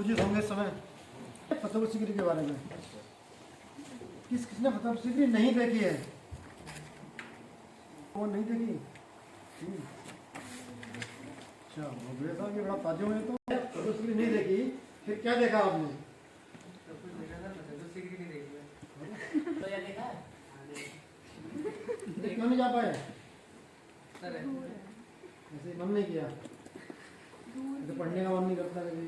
सूचित होंगे इस समय फतेहपुर सीकरी के बारे में। किसने फतेहपुर सीकरी नहीं देखी है? कौन नहीं देखी? अच्छा, भोगले साहब ये बड़ा ताजुब है। तो फतेहपुर सीकरी नहीं देखी, फिर क्या देखा आपने? क्यों नहीं जा पाए? ऐसे मन नहीं किया, तो पढ़ने का मन नहीं करता कभी।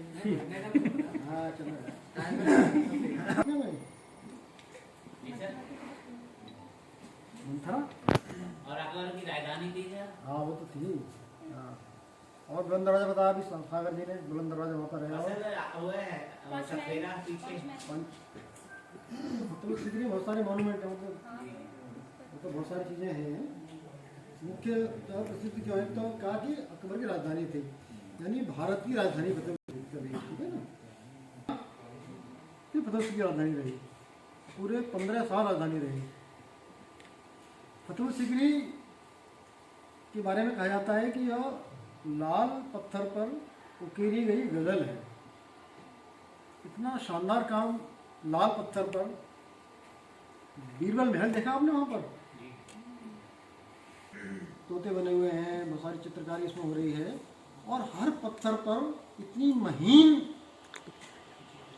हाँ चलो था और अकबर की राजधानी थी क्या? हाँ वो तो थी। हाँ और बुलंद दरवाजा बताया अभी सागर जी ने, बुलंद दरवाजा वहाँ पर है। और वो है सफेरा पीछे तो सीकरी बहुत सारे मॉन्यूमेंट हैं, मतलब तो बहुत सारी चीज़ें हैं। मुख्य प्रसिद्ध क्यों है तो कहा कि अकबर की राजधानी थी, यानी भारत की राजधानी फतेहपुर सीकरी, ठीक है ना। फिर फतेहपुर सीकरी राजधानी रही, पूरे 15 साल राजधानी रही। फतेहपुर सीकरी के बारे में कहा जाता है कि यह लाल पत्थर पर उकेरी गई गजल है। इतना शानदार काम लाल पत्थर पर। बीरबल महल देखा आपने? वहाँ पर तोते बने हुए हैं, बहुत सारी चित्रकारी इसमें हो रही है, और हर पत्थर पर इतनी महीन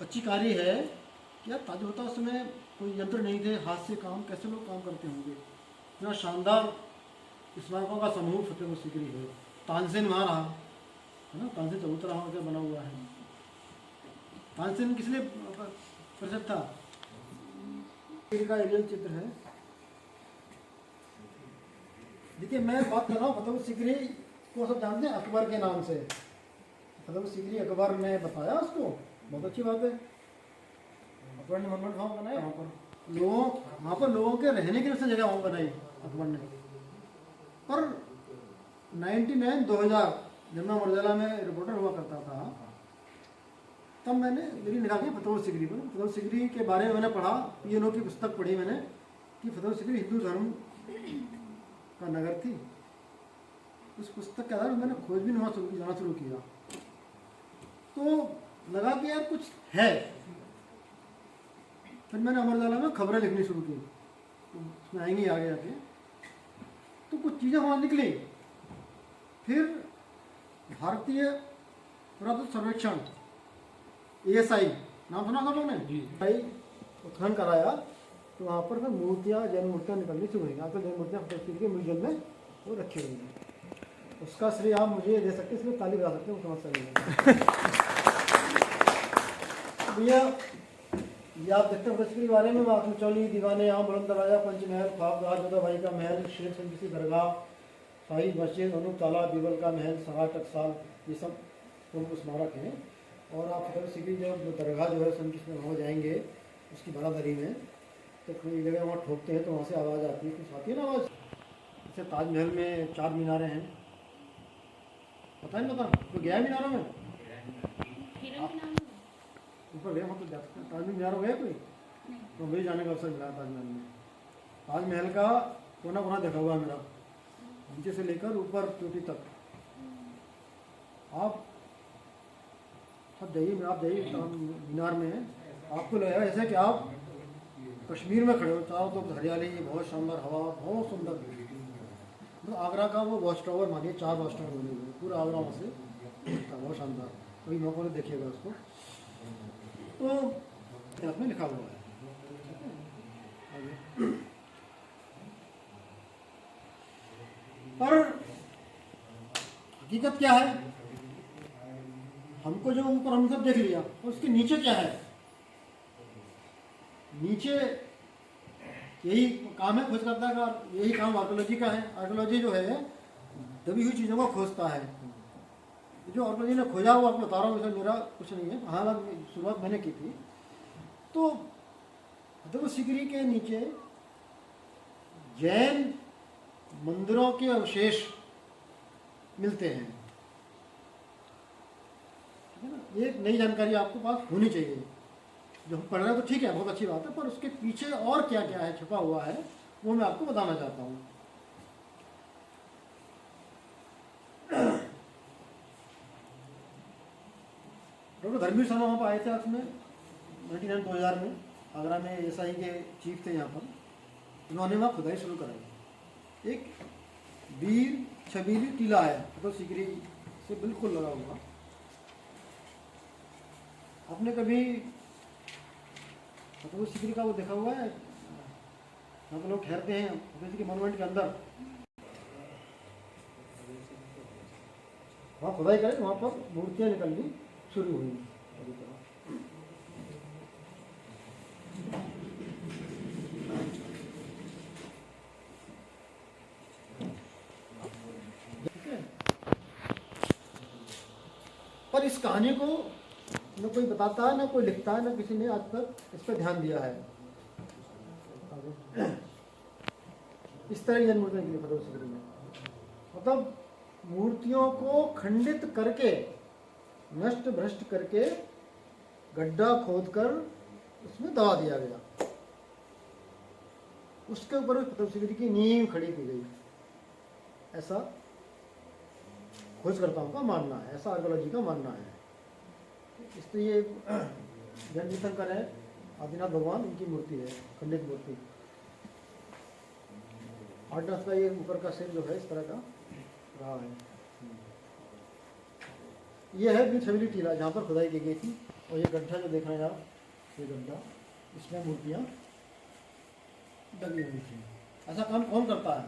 अच्छीकारी है कि यार ताजुब होता। उस समय कोई यंत्र नहीं थे, हाथ से काम, कैसे लोग काम करते होंगे। इतना शानदार स्मारकों का समूह फतेहपुर सीकरी है। तानसेन वहाँ रहा है ना, तानसेन चबूतरा वहाँ बना हुआ है। तानसेन किस लिए प्रसिद्ध था? का एरियल चित्र है। देखिए मैं बात कर रहा हूँ फतेहपुर सीकरी को सब जानते हैं अकबर के नाम से। फतेहपुर सीकरी अकबर ने बताया उसको, बहुत अच्छी बात है। अकबर ने मोनुमेंट वहाँ बनाया, वहाँ पर लोगों के रहने की उसने जगह वहाँ बनाई अकबर ने। पर 99-2000 जब मैं मरजला में रिपोर्टर हुआ करता था, तब मैंने मेरी निगाह की फतेहपुर सीकरी पर। फतेहपुर सीकरी के बारे में मैंने पढ़ा, पीएनओ की पुस्तक पढ़ी मैंने कि फतेहपुर सीकरी हिंदू धर्म का नगर थी। उस पुस्तक के आधार पर मैंने खोजबीन वहाँ जाना शुरू किया, तो लगा कि यार कुछ है। फिर मैंने अमर उजाला में खबरें लिखनी शुरू की, तो उसमें आएंगी आगे आके, तो कुछ चीज़ें वहाँ निकली। फिर भारतीय पुरातत्व सर्वेक्षण ASI नाम सुना था लोगों ने, भाई उत्खनन कराया, तो वहाँ पर मूर्तियाँ, जैन मूर्तियाँ निकलनी शुरू हुई। आजकल जैन मूर्तियाँ फतेहपुर सीकरी के म्यूजियम में वो रखी हुई हैं। उसका श्रेय आप मुझे दे सकते हैं, इसमें ताली बजा सकते हैं, वो समझ सकते भैया। ये आप देखते हैं फतेहपुर सीकरी के बारे में, चौली, दीवाने, आम, बुलंद दरवाजा, पंचमहल, ख्वाबगह, जोधा भाई का महल, शेर संकिसी दरगाह, शाही मस्जिद, अनूप ताला, बीरबल का महल, सराय टकसाल, ये सब प्रमुख स्मारक हैं। और आप फतेहपुर सीकरी जब दरगाह जो है संकिसी में वहाँ जाएंगे, उसकी बारादरी में, तो कोई जगह वहाँ ठोकते हैं तो वहाँ से आवाज़ आती है, कुछ आती है ना आवाज़। जैसे ताजमहल में 4 मीनारें हैं, पता नहीं पता तो गया है मीनारों में? ऊपर गया, मतलब जाते हैं ताजमहल मीनारों गया कोई? तो वही जाने का अवसर मिला ताजमहल में। ताजमहल का कोना कोना देखा हुआ मेरा, नीचे से लेकर ऊपर चोटी तक। आप जाइए, आप जाइए मीनार में, आपको लगेगा जैसे कि आप कश्मीर में खड़े हो। चारों तरफ हरियाली, बहुत शानदार हवा, बहुत सुंदर। तो आगरा का वो वॉच टावर मानिए, 4 वॉच टावर बने हुए, पूरा आगरा वहाँ से बहुत शानदार। कभी मौका में देखिएगा उसको, तो इसमें लिखा हुआ है। पर हकीकत क्या है? हमको जो ऊपर हम सब देख लिया, और उसके नीचे क्या है? नीचे यही काम है खोज करता का, यही काम आर्कोलॉजी का है। आर्कोलॉजी जो है दबी हुई चीज़ों को खोजता है। जो आर्कोलॉजी ने खोजा वो आपको बता रहा हूँ, मेरा कुछ नहीं है। हालांकि शुरुआत मैंने की थी। तो फतेहपुर सीकरी के नीचे जैन मंदिरों के अवशेष मिलते हैं, ठीक है ना। एक नई जानकारी आपको पास होनी चाहिए। जो हम पढ़ रहे हैं तो ठीक है, बहुत अच्छी बात है, पर उसके पीछे और क्या क्या है छुपा हुआ है, वो मैं आपको बताना चाहता हूँ। डॉक्टर धर्मवीर शर्मा वहाँ पर आए थे उसमें 1999-2000 में, आगरा में एएसआई के चीफ थे यहाँ पर। इन्होंने वहाँ खुदाई शुरू कराई। एक वीर छबीली टीला है तो सिकरी से बिल्कुल लगा हुआ। आपने कभी तो सिकरी का वो देखा हुआ है, यहाँ पर लोग ठहरते हैं किसी के मोनुमेंट के अंदर, वहाँ खुदाई करें वहाँ पर मूर्तियाँ निकलनी शुरू हुई। पर इस कहानी को न कोई बताता है, न कोई लिखता है, न किसी ने आज तक इस पर ध्यान दिया है। इस तरह जन्म मूर्तियों की फतेहपुर सीकरी में मतलब मूर्तियों को खंडित करके, नष्ट भ्रष्ट करके, गड्ढा खोदकर उसमें दबा दिया गया। उसके ऊपर फतेहपुर सीकरी की नींव खड़ी की गई, ऐसा खोजकर्ताओं का मानना है, ऐसा आर्कियोलॉजी का मानना है। इसलिए जैन तीर्थंकर है, आदिनाथ भगवान, इनकी मूर्ति है, खंडित मूर्ति। आठनाथ का ये ऊपर का सिर जो है इस तरह का रहा है। ये है बीच हवेली टीला जहाँ पर खुदाई की गई थी, और ये गड्ढा जो देख रहे हैं आप, ये गड्ढा, इसमें मूर्तियाँ दबी हुई थी। ऐसा काम कौन करता है?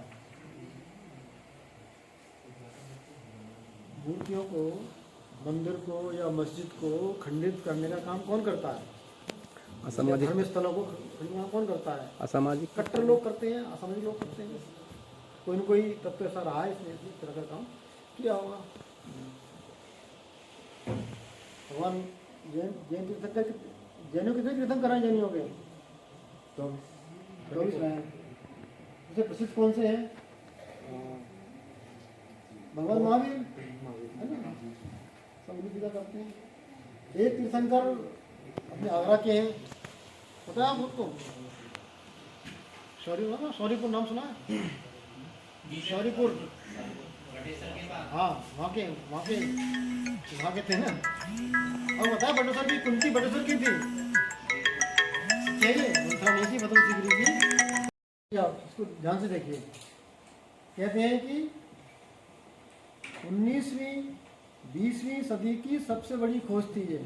मूर्तियों को, मंदिर को या मस्जिद को खंडित करने का काम कौन करता है? असामाजिक धर्म स्थलों को खंडन कौन करता है? असामाजिक कट्टर लोग करते हैं, असामाजिक लोग करते हैं। कोई न कोई तत्व ऐसा रहा है इसने इस तरह का काम किया होगा। भगवान जैन तीर्थंकर, जैनों कितने तीर्थंकर हैं जैनियों के? 24 हैं। उसे प्रसिद्ध कौन से हैं? भगवान महावीर है ना, सब उन्हीं पूजा करते हैं। एक तीर्थंकर अपने आगरा के हैं, पता है आप उसको? शौरीपुर नाम सुना है? शौरीपुर, हाँ वहाँ के थे ना। और बताया बटेश्वर की कुंती बटेश्वर की थी, नहीं थी फतेहपुर सीकरी की। आप इसको ध्यान से देखिए, कहते हैं कि 19वीं 20वीं सदी की सबसे बड़ी खोज थी ये।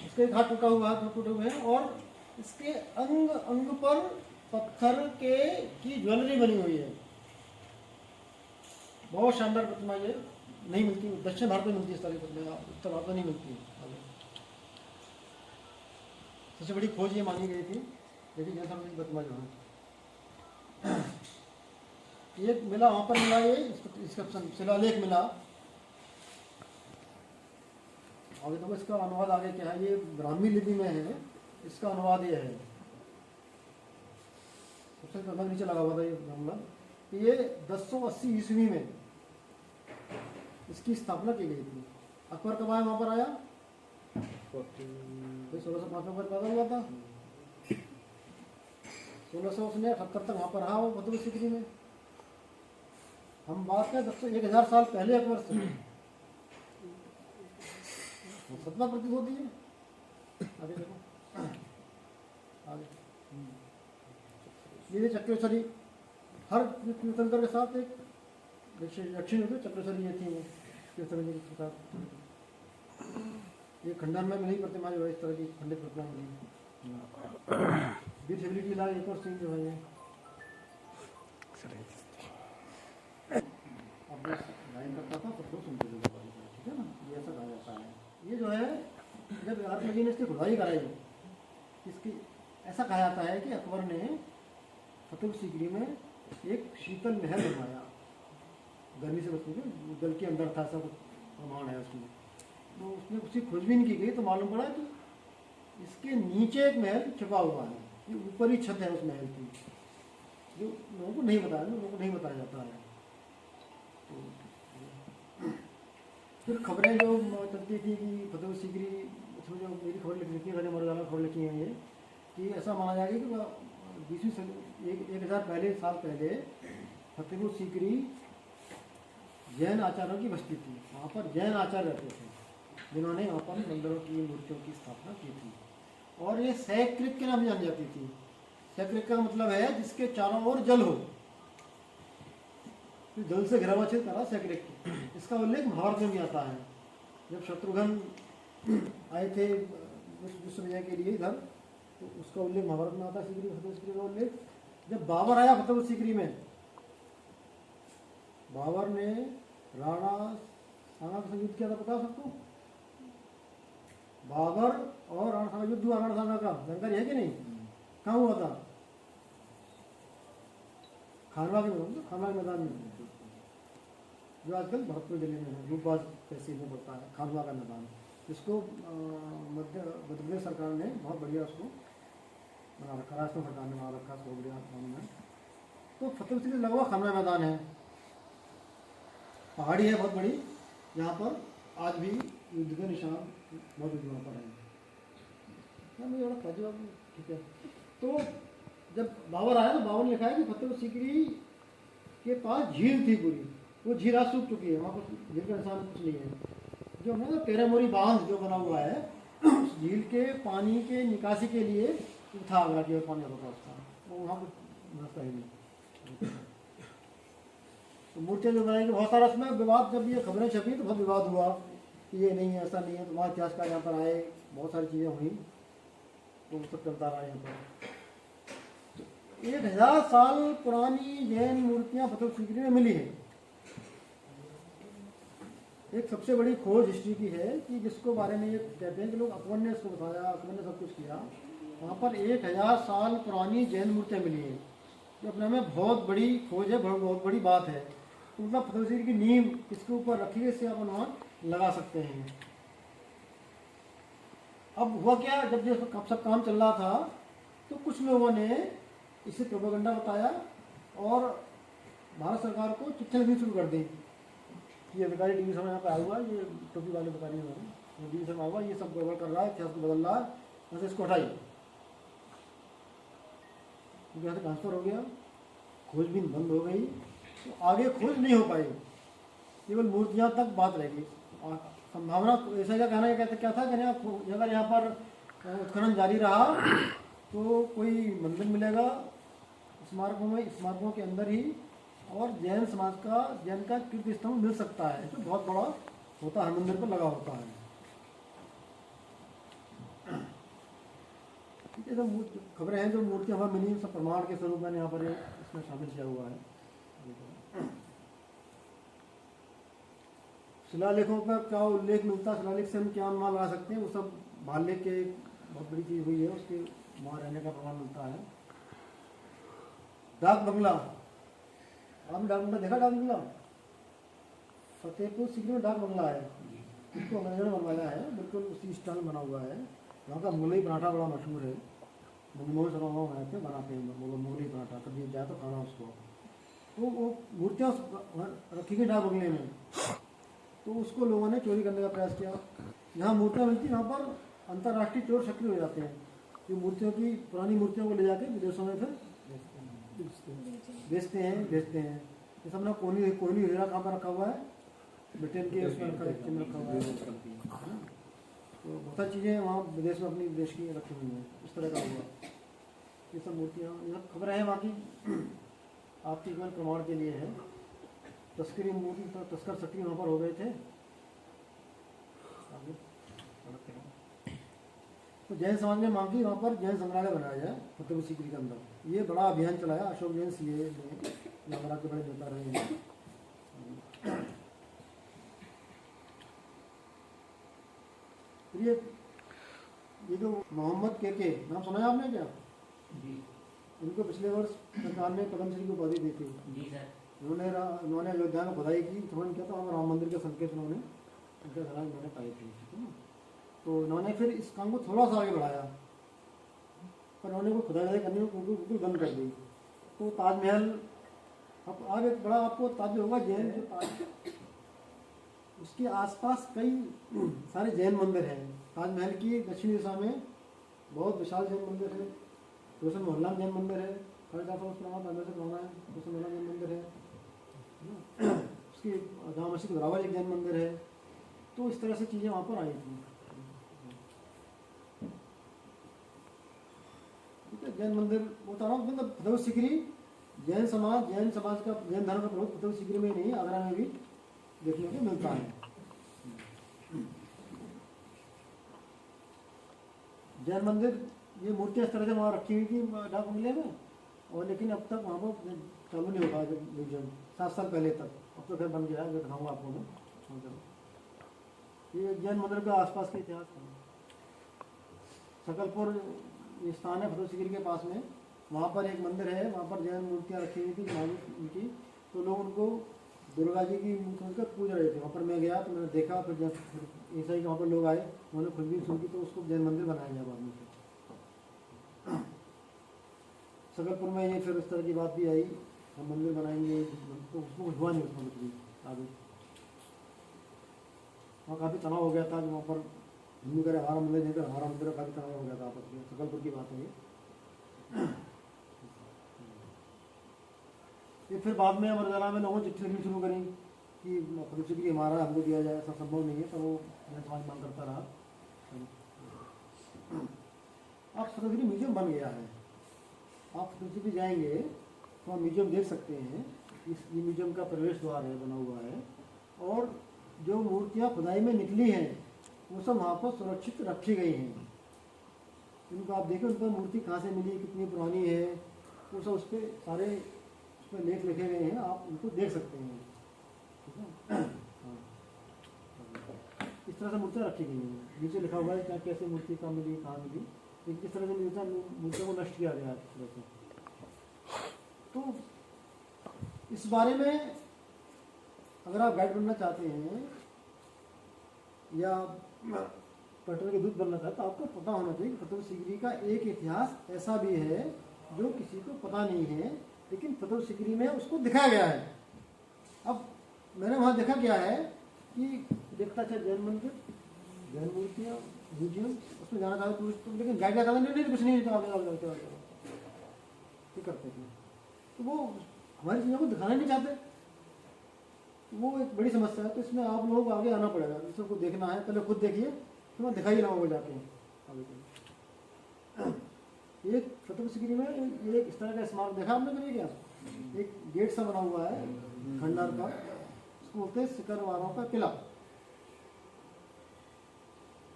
इसके एक हाथ टूटा हुआ, हाथ टूटे हुए हैं, और इसके अंग अंग पर पत्थर के की ज्वेलरी बनी हुई है। बहुत शानदार प्रतिमा ये, नहीं मिलती दक्षिण भारत में, मिलती है इस तरह की प्रतिमा, उत्तर भारत में नहीं मिलती है। सबसे बड़ी खोज ये मानी गई थी, लेकिन जैसा प्रतिमा जो है एक मिला वहाँ पर मिला, ये इसका शिलालेख मिला। आगे देखो इसका अनुवाद आगे क्या है, ये ब्राह्मी लिपि में है, इसका अनुवाद ये है। सबसे पहले नीचे लगा हुआ था ये मामला कि ये 1080 ईस्वी में इसकी स्थापना की गई थी। अकबर कब आया वहाँ पर आया? 1605 में पैदा हुआ था, 1678 तक वहाँ पर रहा वो फतेहपुर सीकरी में। हम बात करें 1000 साल पहले अकबर से, सतना प्रतीत होती है। आगे देखो, आगे ये चक्रेश्वरी, हर तीर्थंकर के साथ एक दक्षिण होती चक्रेश्वरी ये थी, तीर्थंकर के साथ। ये खंडन में मिली प्रतिमा जो है, इस तरह की खंडित प्रतिमा मिली। बीच हवेली टीला एक और सीन जो है ये गायन करता था, सबको सुनते थे, ठीक है ना, ये ऐसा कहा जाता है। ये जो है जब आत्मजी ने इसकी खुदाई कराई, इसकी ऐसा कहा जाता है कि अकबर ने फतेहपुर सीकरी में एक शीतल महल बनवाया, गर्मी से बचने के, जल के अंदर था, ऐसा कुछ प्रमाण है उसमें। तो उसने उसकी खोजबीन की गई तो मालूम पड़ा कि इसके नीचे एक महल छुपा हुआ है, ये ऊपर ही छत है उस महल की, जो लोगों को नहीं बताया, लोगों को नहीं बताया जाता है। तो फिर खबरें जो चलती थी कि फतेहपुर सीकरी, उसमें जो मेरी खबर लिखी थी, मैंने मरगाना खबर लिखी है ये, कि ऐसा माना जाएगा कि 20वीं सदी 1000 साल पहले फतेहपुर सीकरी जैन आचार्यों की बस्ती थी। वहाँ पर जैन आचार्य रहते थे जिन्होंने यहाँ पर मंदिरों की मूर्तियों की स्थापना की थी। और ये सैक्रिक के नाम से जानी जाती थी। सैक्रिक का मतलब है जिसके चारों ओर जल हो, तो जल से घिरा हुआ क्षेत्र करा सैक्रिक। इसका उल्लेख महाभारत में भी आता है। जब शत्रुघ्न आए थे विश्व विजय के लिए इधर, तो उसका उल्लेख महाभारत में आता है। सीकरी फतेहपुर सीकरी का उल्लेख जब बाबर आया फतेहपुर सीकरी में, बाबर ने राणा सांगा के साथ युद्ध किया था, पता सबको? बाबर और राणा सांगा युद्ध हुआ, राणा सांगा का जानकारी है कि नहीं? कहाँ हुआ था? खानवा के मैदान, खानवा के मैदान में, जो आजकल भरतपुर जिले में है, रूपबाज तहसील में पड़ता है, खानवा का मैदान, जिसको मध्य प्रदेश सरकार ने बहुत बढ़िया उसको बना रखा, राजस्थान सरकार ने बना रखा बहुत बढ़िया है। तो फतेहपुर सीकरी लगा हुआ खानवा मैदान है, पहाड़ी है बहुत बड़ी, यहाँ पर आज भी युद्ध के निशान मौजूद वहाँ पर है। मुझे बड़ा ताजुब, ठीक है। तो जब बाबर आया तो बाबर ने लिखा है कि फतेहपुर सीकरी के पास झील थी पूरी, वो झील आज सूख चुकी है, वहाँ पर झील का निशान कुछ नहीं है। जो है ना तेरामोरी बांध जो बना हुआ है, उस झील के पानी के निकासी के लिए था, अगला की ओर पानी आता था, वो वहाँ पर रास्ता ही नहीं। तो मूर्तियाँ जो बनाएंगे बहुत सारा, उसमें विवाद, जब ये खबरें छपी तो बहुत विवाद हुआ कि ये नहीं है, ऐसा नहीं है। तो वहाँ इतिहासकार यहाँ पर आए, बहुत सारी चीज़ें हुई, तो वो सब चलता रहा यहाँ पर। 1000 साल पुरानी जैन मूर्तियाँ फतेहपुर सीकरी में मिली है। एक सबसे बड़ी खोज हिस्ट्री की है कि जिसको बारे में ये कहते हैं कि लोग अकबर ने इसको बताया, अकबर ने सब कुछ किया। वहाँ पर 1000 साल पुरानी जैन मूर्तियाँ मिली हैं, जो अपने में बहुत बड़ी खोज है, बहुत बड़ी बात है। तो मतलब फतेहपुर सीकरी की नींव किसके ऊपर रखी है, इससे आप अनुमान लगा सकते हैं। अब हुआ क्या, जब ये सब काम चल रहा था तो कुछ लोगों ने इसे प्रोपेगेंडा बताया और भारत सरकार को चिट्ठी लिखनी शुरू कर दी। ये अधिकारी टीवी समय यहाँ पे आया हुआ, ये टोपी वाले अधिकारी हैं, टीवी समय हुआ, ये सब गड़बड़ कर रहा है, इतिहास को बदल रहा है, वैसे इसको हटाइए। क्योंकि यहाँ से ट्रांसफर हो गया, खोजबीन बंद हो गई, तो आगे खोज नहीं हो पाई, केवल मूर्तियाँ तक बात रहेगी। संभावना ऐसा क्या कहना, क्या था कि अगर यहाँ पर उत्खनन जारी रहा तो कोई मंदिर मिलेगा स्मारकों में, स्मारकों के अंदर ही, और जैन समाज का, जैन का कीर्ति स्तंभ मिल सकता है, जो बहुत बड़ा होता है, मंदिर पर लगा होता है। ठीक है, तो खबरें हैं जो मूर्तियाँ हमें मिली, सब प्रमाण के स्वरूप में यहाँ पर इसमें शामिल किया हुआ है। शिलालेखों का क्या उल्लेख मिलता है, शिलालेख से हम क्या अनुमान लगा सकते हैं, वो सब भाल्य के बहुत बड़ी चीज़ हुई है, उसके वहाँ रहने का प्रमाण मिलता है। डाक बंगला, आपने डाक बंगला देखा? डाक बंगला फतेहपुर सीकरी में डाक बंगला है, इसको अंग्रेजों ने बनवाया है, बिल्कुल उसी स्टाइल बना हुआ है। वहाँ का मुगलई पराठा बड़ा मशहूर है, मुगलों से बनाते हैं मुगलई पराठा, कभी जाए तो खाना उसको। तो वो मूर्तियाँ रखी गई डाक बंगले में, तो उसको लोगों ने चोरी करने का प्रयास किया। जहाँ मूर्तियाँ मिलती वहाँ पर अंतर्राष्ट्रीय चोर सक्रिय हो जाते हैं, जो मूर्तियों की, पुरानी मूर्तियों को ले जाके विदेशों में फिर बेचते हैं। जैसे अपना कोहली हीरा कहाँ पर रखा हुआ है, ब्रिटेन के उसमें रखा हुआ है ना। तो बहुत सारी चीज़ें वहाँ विदेश में, अपनी देश की रखी हुई हैं, इस तरह का हुआ। ये सब मूर्तियाँ, ये सब खबरें हैं बाकी आपके केवल प्रमाण के लिए है। तस्करी मूर्ति, तस्कर सक्रिय वहाँ पर हो गए थे। तो जैन समाज ने मांग की वहाँ पर जैन संग्रहालय बनाया जाए फतेहपुर सीकरी के अंदर। ये बड़ा अभियान चलाया अशोक जैन सीए ने, नवरा के बड़े नेता रहे हैं। ये जो मोहम्मद के नाम सुना है आपने क्या? जी। उनको पिछले वर्ष सरकार ने पद्मश्री की उपाधि दी थी। जी सर। उन्होंने अयोध्या में खुदाई की, उन्होंने क्या था, राम मंदिर के संकेत उन्होंने उनके खिलाफ उन्होंने पाई थी, ठीक है ना। तो उन्होंने फिर इस काम को थोड़ा सा आगे बढ़ाया, पर उन्होंने वो खुदाई करने को बिल्कुल बंद कर दी। तो ताजमहल, अब आगे बड़ा आपको ताज्जुब होगा, जैन जो ताज, उसके आसपास कई सारे जैन मंदिर हैं। ताजमहल की दक्षिणी दिशा में बहुत विशाल जैन मंदिर है, रोशन मोहल्ला में जैन मंदिर है, 450 पुराना ताजमहल से पुराना है, रोशन मोहल्ला जैन मंदिर है। उसके उसके जामा मस्जिद के बराबर एक जैन मंदिर है। तो इस तरह से चीज़ें वहाँ पर आई थी। ठीक है, जैन मंदिर बता रहा हूँ, मतलब फतेहपुर सीकरी जैन समाज का, जैन धर्म का प्रमुख फतेहपुर सीकरी में ही नहीं, आगरा में भी देखने को मिलता है। जैन मंदिर, ये मूर्तियाँ इस तरह से वहाँ रखी हुई थी डाक बंगले में, और लेकिन अब तक वहाँ पर चालू नहीं हो पाया जब म्यूजियम 7 साल पहले तक। अब तो फिर बन गया है, दिखाऊंगा आपको मैं। ये जैन मंदिर के आसपास के इतिहास है। सकलपुर ये स्थान है फतेहपुर सीकरी के पास में, वहाँ पर एक मंदिर है, वहाँ पर जैन मूर्तियाँ रखी हुई थी उनकी। तो लोग उनको दुर्गा जी की मूर्ति पूज रहे थे। वहाँ पर मैं गया तो मैंने देखा, फिर जब ईसाई के वहाँ पर लोग आए, उन्होंने खुशबू सुनकी, तो उसको जैन मंदिर बनाया गया बाद में। सकलपुर में ये फिर इस तरह की बात भी आई, हम मंदिर बनाएंगे, तो उसमें हुआ नहीं, उसमें कुछ भी आगे। वहाँ काफ़ी तनाव हो गया था कि वहाँ पर हिंदू करे हमारा मंदिर, नहीं तो हमारा मंदिर, काफ़ी तनाव हो गया था आपस में। सकलपुर की बात है ये फिर बाद में अमर उजाला में लोगों ने चिट्ठी लिखनी शुरू करी कि फतेहपुर सीकरी हमारा, हमको दिया जाए, ऐसा संभव नहीं है। पर वो जैन समाज मांग करता रहा। अब फतेहपुर सीकरी म्यूजियम बन गया है। आप फतेहपुर सीकरी जाएंगे तो आप म्यूजियम देख सकते हैं। ये म्यूजियम का प्रवेश द्वार है, बना हुआ है, और जो मूर्तियाँ खुदाई में निकली हैं वो सब वहाँ पर सुरक्षित रखी गई हैं। इनको आप देखें, उन पर मूर्ति कहाँ से मिली, कितनी पुरानी है, वो सब उस पर सारे उसमें लेख लिखे गए हैं, आप उनको देख सकते हैं। ठीक है, हाँ, इस तरह से मूर्तियाँ रखी गई हैं। नीचे लिखा हुआ है क्या, कैसे मूर्ति कहाँ मिली, कहाँ मिली, लेकिन किस तरह से मूर्तियों को नष्ट किया गया है इस तरह से। तो इस बारे में अगर आप गाइड बनना चाहते हैं या पर्यटन के दूत बनना चाहते हैं, तो आपको पता होना चाहिए कि फतेहपुर सीकरी का एक इतिहास ऐसा भी है जो किसी को पता नहीं है, लेकिन फतेहपुर सीकरी में उसको दिखाया गया है। अब मैंने वहाँ देखा क्या है कि देखता था जैन मंदिर, जैन मूर्तियाँ, म्यूजियम, उसमें जाना चाहता टूरिस्ट, लेकिन गाइड जाता नहीं, कुछ नहीं करते थे। तो वो हमारी चीज़ों को दिखाना नहीं चाहते, वो एक बड़ी समस्या है। तो इसमें आप लोगों को आगे आना पड़ेगा, इसको देखना है, पहले खुद देखिए, तो मैं दिखाइए लोगों को जाके आगे। एक फतेहपुर सीकरी में ये इस तरह का स्मारक देखा आपने कभी क्या? एक गेट सा बना हुआ है खंडार का, उसको बोलते हैं सिकरवारों का किला।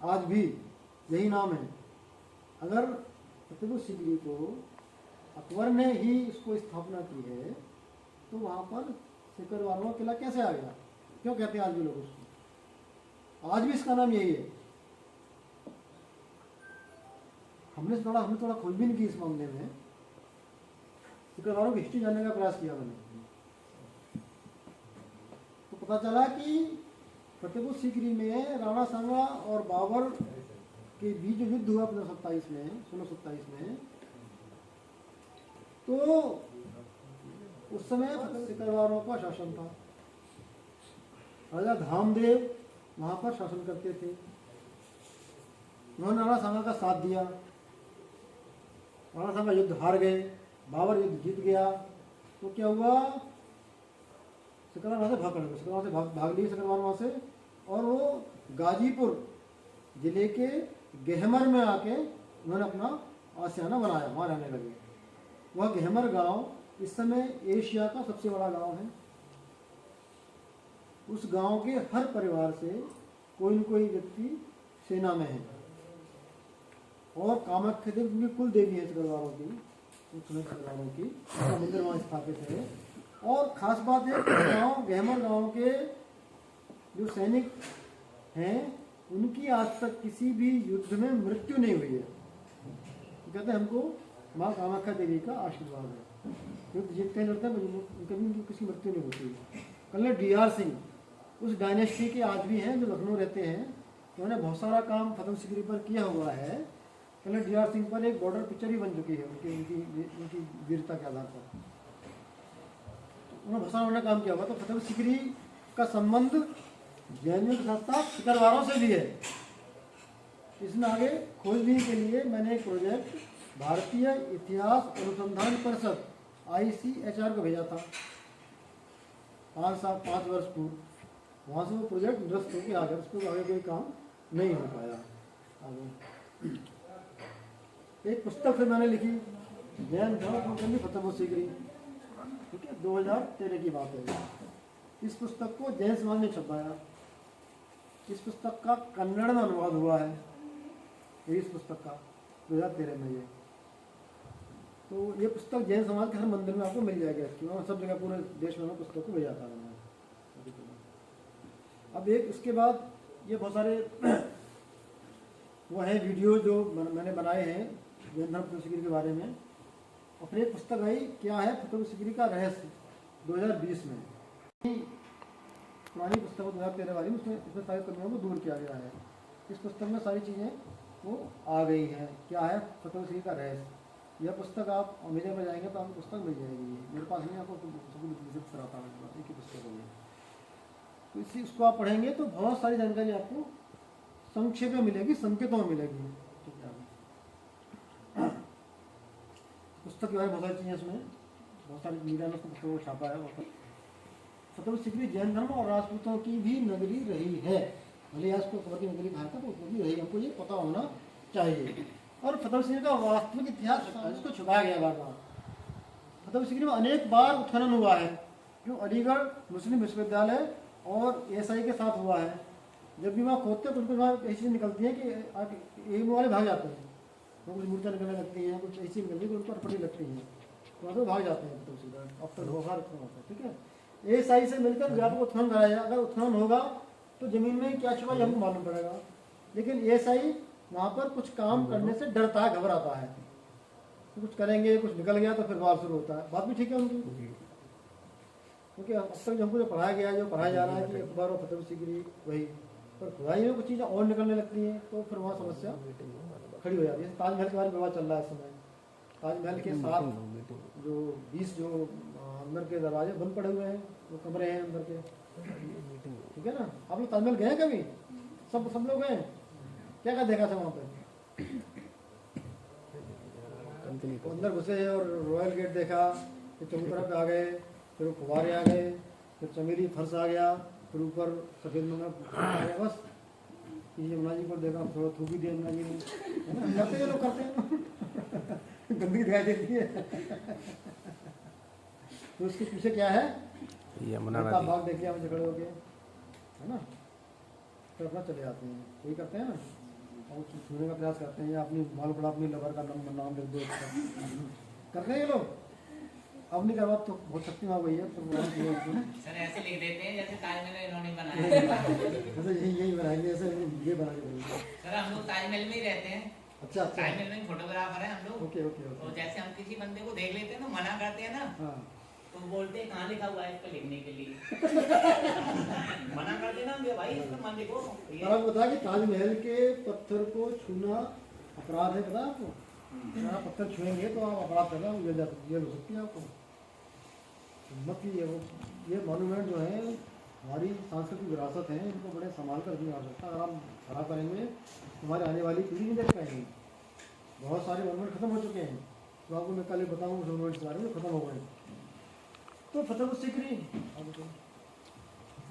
आज भी यही नाम है। अगर फतेहपुर सीकरी को अकबर ने ही इसको स्थापना की है, तो वहाँ पर सिकरवारों का किला कैसे आ गया? क्यों कहते हैं आज भी लोग उसको? आज भी इसका नाम यही है। हमने थोड़ा खोजबीन की इस मामले में, सिकरवारों की हिस्ट्री जानने का प्रयास किया मैंने। तो पता चला कि फतेहपुर सीकरी में राणा सांगा और बाबर के बीच जो युद्ध हुआ 1627 में, तो उस समय सिकरवारों का शासन था। राजा धामदेव वहाँ पर शासन करते थे। उन्होंने राणा सांगा का साथ दिया। राणा सांगा युद्ध हार गए, बाबर युद्ध जीत गया। तो क्या हुआ, सिकरवार वहाँ से भाग लिए सिकरवार वहाँ से, और वो गाजीपुर जिले के गहमर में आके उन्होंने अपना आशियाना बनाया, वहाँ रहने लगे। वह गहमर गांव इस समय एशिया का सबसे बड़ा गांव है। उस गांव के हर परिवार से कोई न कोई व्यक्ति सेना में है, और कामाख्या देवी उनकी कुल देवी है सिकरवारों की, उनका मंदिर वहाँ स्थापित है। और खास बात है, गांव गहमर गांव के जो सैनिक हैं उनकी आज तक किसी भी युद्ध में मृत्यु नहीं हुई है। कहते हैं हमको माँ कामाख्या देवी का आशीर्वाद है, युद्ध जीतते लड़ते हैं, कभी उनकी किसी मृत्यु नहीं होती। कर्नल DR सिंह उस डायनेस्टी के आज भी हैं जो लखनऊ रहते हैं। उन्होंने बहुत सारा काम फतेहपुर सीकरी पर किया हुआ है। कर्नल DR सिंह पर एक बॉर्डर पिक्चर भी बन चुकी है उनकी वीरता के आधार पर। उन्होंने बहुत सारा काम किया हुआ। तो फतेहपुर सीकरी का संबंध जैनियों के साथ साथ सिकरवारों से भी है। इसमें आगे खोजबीन के लिए मैंने एक प्रोजेक्ट भारतीय इतिहास अनुसंधान परिषद ICHR को भेजा था। 5 वर्ष पूर्व, वहाँ से वो प्रोजेक्ट निरस्त होकर आ गया, उस पर आगे कोई काम नहीं हो पाया आगे। एक पुस्तक फिर मैंने लिखी, जैन धर्म फतेहपुर सीकरी, ठीक है, 2013 की बात है। इस पुस्तक को जैन समाज ने छपाया। इस पुस्तक का कन्नड़ में अनुवाद हुआ है, इस पुस्तक का 2013 में ये। तो ये पुस्तक जैन समाज के हर मंदिर में आपको मिल जाएगा इसकी, वहाँ सब जगह पूरे देश में पुस्तक को भेजा था मैंने। अब एक इसके बाद ये बहुत सारे वो है वीडियो जो मैंने बनाए हैं जैन धर्म फतेहपुर सीकरी के बारे में। और फिर एक पुस्तक आई, क्या है फतेहपुर सीकरी का रहस्य, 2020 में। पुरानी पुस्तक 2013 वाली, उसमें इसमें सारी कमियों को दूर किया गया है। इस पुस्तक में सारी चीज़ें वो आ गई हैं। क्या है फतेहपुर सीकरी का रहस्य, यह पुस्तक आप अमेजन में जाएंगे तो आपको पुस्तक मिल जाएगी। मेरे पास नहीं, आपको विजिट कराता हूँ, एक ही पुस्तक होगी। तो इसी उसको आप पढ़ेंगे तो बहुत सारी जानकारी आपको संक्षेप में मिलेगी, संकेतों में मिलेगी। ठीक है, पुस्तक के बारे में बहुत सारी चीज़ें इसमें, बहुत सारी मीडिया ने पुस्तकों को छापा है। फतेहपुर सीकरी जैन धर्म और राजपूतों की भी नगरी रही है। भले आज को खबर की नगरी कहा था, तो उसमें भी रही, हमको ये पता होना चाहिए। और फतेहपुर सीकरी का वास्तविक इतिहास इसको छुपाया गया बार बार। फतेहपुर सीकरी में अनेक बार उत्खनन हुआ है, जो अलीगढ़ मुस्लिम विश्वविद्यालय और एएसआई के साथ हुआ है। जब भी वहाँ खोदते हैं तो उनको वहाँ ऐसी चीज़ निकलती है कि एम वाले भाग जाते हैं, वो कुछ मूर्तियाँ निकलने लगती हैं, कुछ ऐसी निकलती है कि उनको अटपटी लगती हैं, तो वहाँ से भाग जाते हैं फतेहपुर सीकरी। अब तक धोखा रखना होता है। ठीक है, एएसआई से मिलकर व्यापक उत्खनन कराया। अगर उत्खनन होगा तो जमीन में क्या छुपा है हमको मालूम पड़ेगा, लेकिन एएसआई वहाँ पर कुछ काम करने से डरता है, घबराता है। तो कुछ करेंगे, कुछ निकल गया तो फिर वार शुरू होता है। बात भी ठीक है उनकी, क्योंकि अब तक हमको जो पढ़ाया गया है, जो पढ़ाया जा रहा है कि अखबार और फतेहपुर सीकरी वही, पर खुदाई में कुछ चीज़ें और निकलने लगती हैं तो फिर वहाँ समस्या खड़ी हो जाती है। ताजमहल के बारे में विवाद चल रहा है इस समय। ताजमहल के साथ जो 20 जो अंदर के दरवाजे बंद पड़े हुए हैं, वो कमरे हैं अंदर के, ठीक है ना। आप लोग ताजमहल गए कभी? सब लोग गए? क्या क्या देखा था वहाँ पे? अंदर घुसे और रॉयल गेट देखा, फिर चबूतरा पे आ गए, फिर वो फुवारे आ गए, फिर चमेली फर्श आ गया, फिर ऊपर सफेद यमुना आ गया। बस यमुना जी को देखा, थोड़ा थूकी दिया यमुना जी ने, है ना। करते हैं लोग, करते हैं गंदगी दिखाई देती है। तो उसके पीछे क्या है, यमुना बाग देख लिया मुझे खड़े हो गए, है ना। तो अपना चले जाते हैं, वही करते हैं ना, और छूने का प्रयास करते हैं, या अपनी माल पड़ा अपनी लवर का नाम लिख दो, करते हैं ये लोग। अब नहीं करवा तो बहुत शक्ति में गई है तो सर ऐसे लिख देते हैं जैसे ताजमहल इन्होंने बनाया। ऐसे यही बनाएंगे, ऐसे ये बना के देंगे। सर हम लोग ताजमहल में ही रहते हैं। अच्छा, ताजमहल में फोटोग्राफर है हम लोग। ओके। तो जैसे हम किसी बंदे को देख लेते हैं तो मना करते हैं ना, तो बोलते हैं कहाँ लिखा हुआ है इसको लिखने के लिए। मना कर देना भाई, इसको मत लिखो। आपको पता है कि ताजमहल के पत्थर को छूना अपराध है, पता है आपको? अगर आप पत्थर छुएंगे तो आप अपराध कर रहे हो, जेल हो सकती है आपको। मत ये मॉन्यूमेंट जो है हमारी सांस्कृतिक विरासत है, इनको बड़े संभाल कर रखने की आवश्यकता। अगर हम खड़ा करेंगे हमारे आने वाली पीढ़ी नहीं देख पाएंगे। बहुत सारे मॉन्यूमेंट खत्म हो चुके हैं, तो आपको मैं कल बताऊँ उस मॉन्यूमेंट के बारे में, खत्म हो गए। तो फतेहपुर सीकरी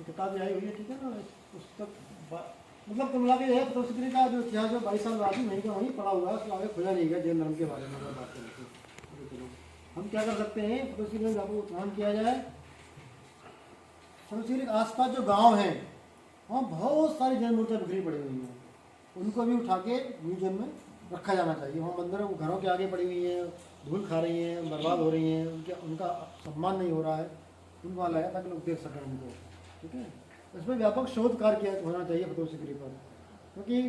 किताब आई हुई है, ठीक है ना। पुस्तक मतलब कुल मिला के है फतेहपुर सीकरी का जो इतिहास है 22 साल बाद वहीं का वहीं पड़ा हुआ है, उसको आगे खोजा नहीं गया। जैन धर्म के बारे में अगर बात करें तो हम क्या कर सकते हैं, फतेहपुर सीकरी में आपको उत्थान किया जाए। फतेहपुर सीकरी के आसपास जो गांव हैं वहाँ बहुत सारी जैन मूर्तियाँ बिखरी पड़ी हुई हैं, उनको भी उठा के म्यूजियम में रखा जाना चाहिए। वहाँ मंदिर घरों के आगे पड़ी हुई हैं, धूल खा रही हैं, बर्बाद हो रही हैं, उनका सम्मान नहीं हो रहा है, उनको वहाँ लाया ताकि लोग देख सकें उनको। ठीक है, इसमें व्यापक शोध कार्य होना चाहिए फतेहपुर सीकरी पर, क्योंकि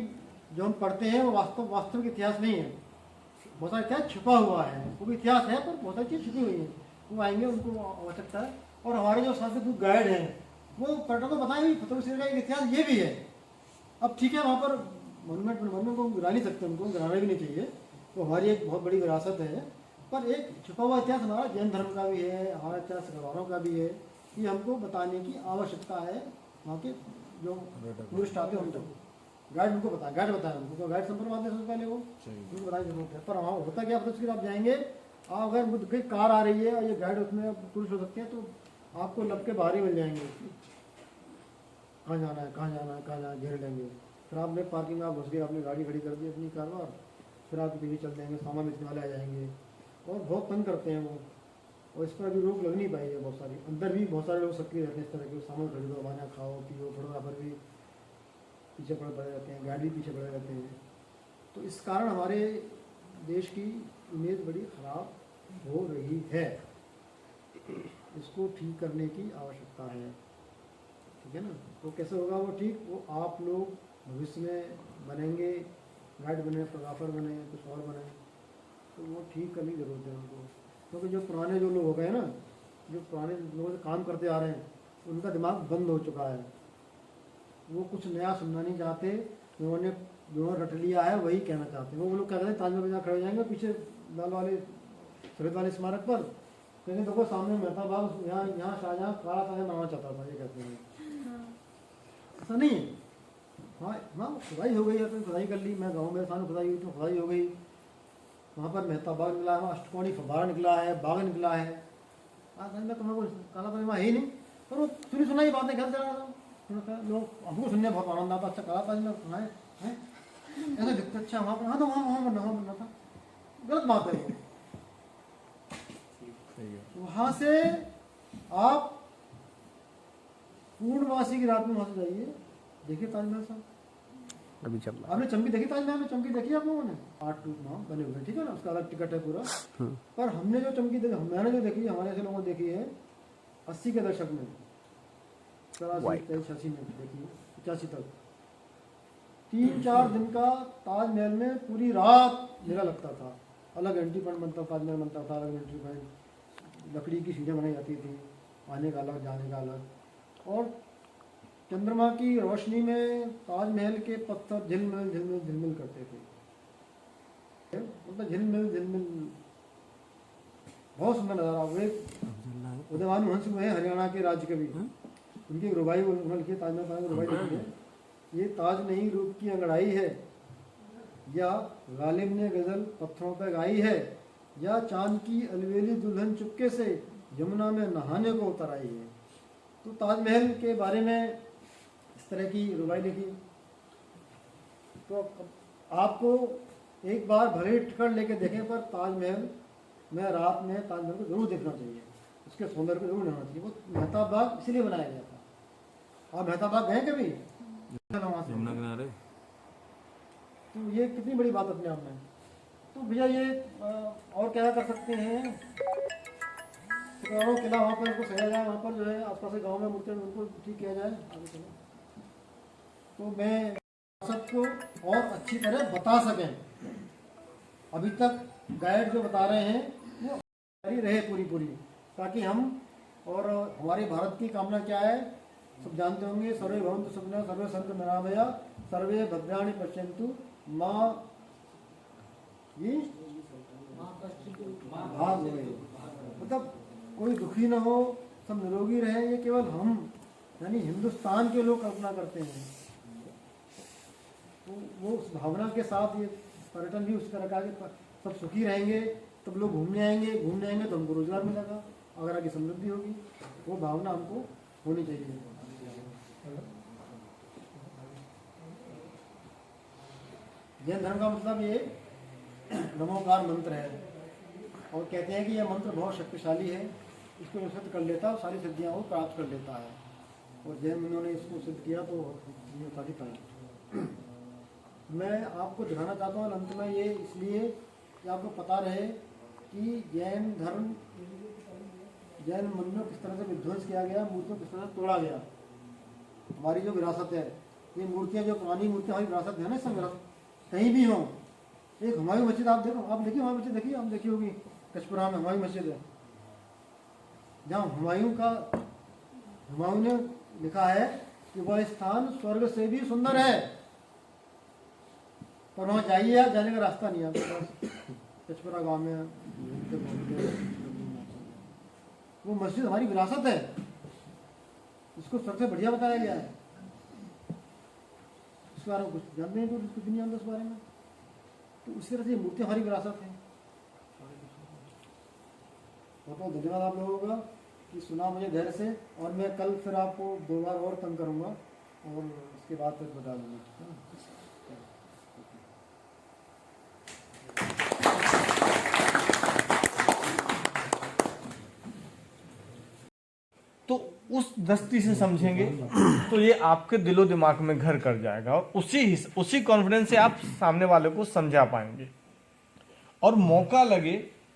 जो हम पढ़ते हैं वो वास्तविक इतिहास नहीं है। बहुत सारा इतिहास छुपा हुआ है, वो भी इतिहास है पर बहुत सारी चीज़ छुपी हुई है। वो आएंगे, उनको आवश्यकता है। और हमारे जो सांस्कृतिक गाइड हैं वो पर्यटन को बताएंगे फतेहपुर सीकरी का एक इतिहास ये भी है। अब ठीक है, वहाँ पर मोनूमेंट को गिरा नहीं सकते, उनको गिराना भी नहीं चाहिए, तो हमारी एक बहुत बड़ी विरासत है। पर एक छुपा हुआ इतिहास हमारा जैन धर्म का भी है, हमारा इतिहास गवारों का भी है, ये हमको बताने की आवश्यकता है। वहाँ के जो टूरिस्ट आते हैं उनको गाइड बताएं उनको, गाइड संपर्क आते हैं सबसे पहले वो उनको बताने की जरूरत है। पर वहाँ होता क्या, फतेहपुर सीकरी आप जाएंगे, आप अगर कोई कार आ रही है और ये गाइड उसमें टूरिस्ट हो सकते हैं, तो आपको लब के बाहर ही मिल जाएंगे, कहाँ जाना है कहाँ जाना है कहाँ जाना है, घेर लेंगे। फिर आपने पार्किंग में आप घुस गए, आपने गाड़ी खड़ी कर दी अपनी कार बार, फिर आपके पीछे चल देंगे, सामान बेचने वाले आ जाएंगे और बहुत तंग करते हैं वो। और इस पर अभी रोक लग नहीं पाई है बहुत सारी, अंदर भी बहुत सारे लोग सक्रिय रहते हैं इस तरह के, सामान खरीदो खाना खाओ पियो, फोटोग्राफर भी पीछे पड़े रहते हैं, गाड़ी पीछे पड़े रहते हैं। तो इस कारण हमारे देश की इमेज बड़ी खराब हो रही है, इसको ठीक करने की आवश्यकता है, ठीक है ना। तो कैसे होगा वो ठीक, वो आप लोग भविष्य में बनेंगे, गाइड बने, फोटोग्राफर बने, कुछ और बने, तो वो ठीक करने की ज़रूरत है उनको। क्योंकि जो पुराने जो लोग हो गए ना, जो पुराने लोगों से काम करते आ रहे हैं, उनका दिमाग बंद हो चुका है, वो कुछ नया सुनना नहीं चाहते, उन्होंने जो रट लिया है वही कहना चाहते हैं। वो लोग क्या कहते हैं, ताजमहल में खड़े हो जाएंगे पीछे लाल वाले सफेद वाले स्मारक पर, कहेंगे देखो सामने मेहता बाग, यहाँ शाहजहाँ काला ताज बनाना चाहता था, ये कहते हैं। ऐसा नहीं है, हाँ हाँ खुदाई हो गई है, तो खुदाई कर ली, मैं गाँव में सामने खुदाई हुई तो खुदाई हो गई, वहाँ पर मेहता बाग निकला है, अष्टकोणी फव्वारा निकला है, बाग निकला है, मैं तुम्हें को काला ताज है ही नहीं, पर वो सुनी सुनाई बातें घर चला रहा हूँ, लोग हमको सुनने बहुत आनंद आता, अच्छा काला ताज में सुनाए हैं ऐसा दिखता, अच्छा वहाँ पर, हाँ तो वहाँ बनना था, गलत बात है वो। वहाँ से आप पूर्णवासी की रात में वहाँ से जाइए, देखिए ताजमहल साहब, अभी चल रहा आपने चमकी देखी ताजमहल में, चमकी देखी आप लोगों ने, 8 टूट नाम बने हुए, ठीक है ना, उसका अलग टिकट है पूरा। पर हमने जो चमकी देखी, मैंने जो देखी, हमारे ऐसे लोगों ने देखी है 80 के दशक में, 83-86 में देखी, 85 तक 3-4 दिन का ताजमहल में पूरी रात मेला लगता था, अलग एंट्री पॉइंट बनता, ताजमहल बनता था, अलग एंट्री पॉइंट, लकड़ी की सीढ़ियाँ बनाई जाती थी, आने का अलग जाने का अलग, और चंद्रमा की रोशनी में ताजमहल के पत्थर झिलमिल झिलमिल झिलमिल करते थे, मतलब झिलमिल झिलमिल, बहुत सुंदर नज़ारा। वे उदयभानु हंस हुए हैं हरियाणा के राज्य कवि, उनकी एक रुबाई उन्होंने लिखी, ताजमहल की रुबाई लिखी है, ये ताज नहीं रूप की अंगड़ाई है, या गालिब ने गजल पत्थरों पर गाई है, या चांद की अलवेली दुल्हन चुपके से यमुना में नहाने को उतर आई है। तो ताजमहल के बारे में इस तरह की रुबाई लिखी। तो आपको एक बार भले टिकट लेके देखें, पर ताजमहल में रात में ताजमहल को जरूर देखना चाहिए, उसके सौंदर्य को जरूर लेना चाहिए। वो मेहता बाग इसीलिए बनाया गया था। आप मेहता बाग गए कभी? यमुना किनारे। तो ये कितनी बड़ी बात अपने आप में। तो भैया ये और क्या कर सकते हैं, पुराना किला वहाँ पर उनको सजा जाए, वहाँ पर जो है आसपास के गाँव में मूर्तियाँ उनको ठीक किया जाए, आगे चलो। तो मैं सबको और अच्छी तरह बता सकें, अभी तक गाइड जो बता रहे हैं वो जारी रहे पूरी, ताकि हम, और हमारे भारत की कामना क्या है सब जानते होंगे, सर्वे भवन्तु सुखिनः, सर्वे सन्तु निरामया, सर्वे भद्राणि पश्यन्तु माँ ये भाग हो गई, मतलब कोई दुखी न हो, सब निरोगी रहे, ये केवल हम यानी हिंदुस्तान के लोग कल्पना करते हैं। तो वो उस भावना के साथ ये पर्यटन भी उस तरह का, सब सुखी रहेंगे, तब लोग घूमने आएंगे तो हमको रोजगार मिलेगा, अगर आगे समृद्धि होगी, वो भावना हमको होनी चाहिए। जैन धर्म का मतलब ये नमोकार मंत्र है, और कहते हैं कि यह मंत्र बहुत शक्तिशाली है, इसको सिद्ध कर लेता है, सारी सिद्धियाँ वो प्राप्त कर लेता है, और जैन मुनियों ने इसको सिद्ध किया तो ये साबित है। मैं आपको दिखाना चाहता हूँ अंत में ये, इसलिए कि आपको पता रहे कि जैन धर्म, जैन मंदिरों किस तरह से विध्वंस किया गया, मूर्तियों किस तरह से तोड़ा गया। हमारी जो विरासत है, ये मूर्तियाँ जो पुरानी मूर्तियाँ हमारी विरासत है ना, सब विरासत कहीं भी हों। एक हुमायूं मस्जिद आप देखो, आप देखिए हुमायूं मस्जिद, देखिए आप देखी होगी, कचपुरा में हुमायूं मस्जिद है, जहाँ हुमायूं ने लिखा है कि वह स्थान स्वर्ग से भी सुंदर है, पर वहाँ जाइए आप, जाने का रास्ता नहीं है आपके पास। कचपुरा गाँव में वो मस्जिद हमारी विरासत है, इसको सबसे बढ़िया बताया गया है। इस बारे में कुछ जानते हैं, कुछ नहीं जानते इस बारे में। तो उसी तरह से मूर्ति हमारी विरासत है। बहुत बहुत धन्यवाद आप लोगों का। कि सुना मुझे धैर्य से, और मैं कल फिर आपको 2 बार और तंग करूँगा और उसके बाद फिर बता दूँगा, ठीक है ना? तो उस दृष्टि से समझेंगे तो ये आपके दिलो दिमाग में घर कर जाएगा और उसी कॉन्फिडेंस से आप सामने वाले को समझा पाएंगे। और मौका लगे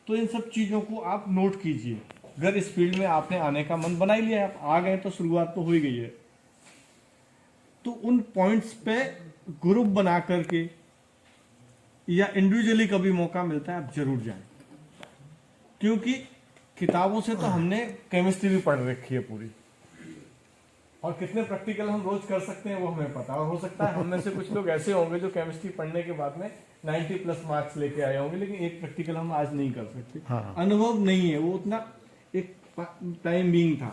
तो इन सब चीजों को आप नोट कीजिए। अगर इस फील्ड में आपने आने का मन बना ही लिया है, आप आ गए तो शुरुआत तो हो ही गई है, तो उन पॉइंट्स पे ग्रुप बना करके या इंडिविजुअली कभी मौका मिलता है आप जरूर जाएं, क्योंकि किताबों से तो हमने केमिस्ट्री भी पढ़ रखी है पूरी, और कितने प्रैक्टिकल हम रोज कर सकते हैं वो हमें पता। और हो सकता है हम में से कुछ लोग ऐसे होंगे जो केमिस्ट्री पढ़ने के बाद में 90+ मार्क्स लेके आए होंगे, लेकिन एक प्रैक्टिकल हम आज नहीं कर सकते। हाँ। अनुभव नहीं है, वो उतना एक टाइम बीइंग था।